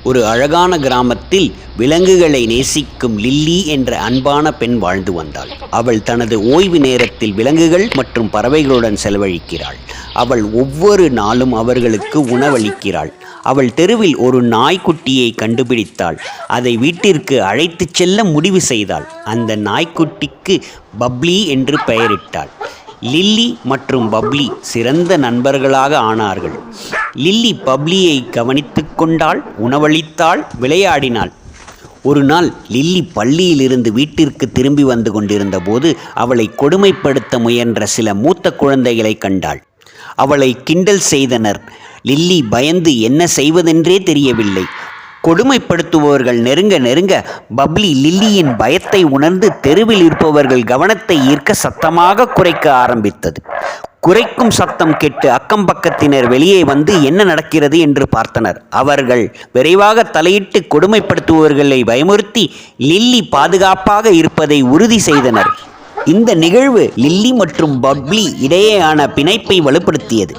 ஒரு அழகான கிராமத்தில் விலங்குகளை நேசிக்கும் லில்லி என்ற அன்பான பெண் வாழ்ந்து வந்தாள். அவள் தனது ஓய்வு நேரத்தில் விலங்குகள் மற்றும் பறவைகளுடன் செலவழிக்கிறாள். அவள் ஒவ்வொரு நாளும் அவர்களுக்கு உணவளிக்கிறாள். அவள் தெருவில் ஒரு நாய்க்குட்டியை கண்டுபிடித்தாள். அதை வீட்டிற்கு அழைத்துச் செல்ல முடிவு செய்தாள். அந்த நாய்க்குட்டிக்கு பப்ளி என்று பெயரிட்டாள். லில்லி மற்றும் பப்ளி சிறந்த நண்பர்களாக ஆனார்கள். லில்லி பப்ளியை கவனித்து கொண்டாள், உணவளித்தாள், விளையாடினாள். ஒரு நாள் லில்லி பள்ளியிலிருந்து வீட்டிற்கு திரும்பி வந்து கொண்டிருந்த போது அவளை கொடுமைப்படுத்த முயன்ற சில மூத்த குழந்தைகளை கண்டாள். அவளை கிண்டல் செய்தனர். லில்லி பயந்து என்ன செய்வதென்றே தெரியவில்லை. கொடுமைப்படுத்துபவர்கள் நெருங்க நெருங்க பப்ளி லில்லியின் பயத்தை உணர்ந்து தெருவில் இருப்பவர்கள் கவனத்தை ஈர்க்க சத்தமாக குறைக்க ஆரம்பித்தது. குறைக்கும் சத்தம் கேட்டு அக்கம் பக்கத்தினர் வெளியே வந்து என்ன நடக்கிறது என்று பார்த்தனர். அவர்கள் விரைவாக தலையிட்டு கொடுமைப்படுத்துபவர்களை பயமுறுத்தி லில்லி பாதுகாப்பாக இருப்பதை உறுதி செய்தனர். இந்த நிகழ்வு லில்லி மற்றும் பப்ளி இடையேயான பிணைப்பை வலுப்படுத்தியது.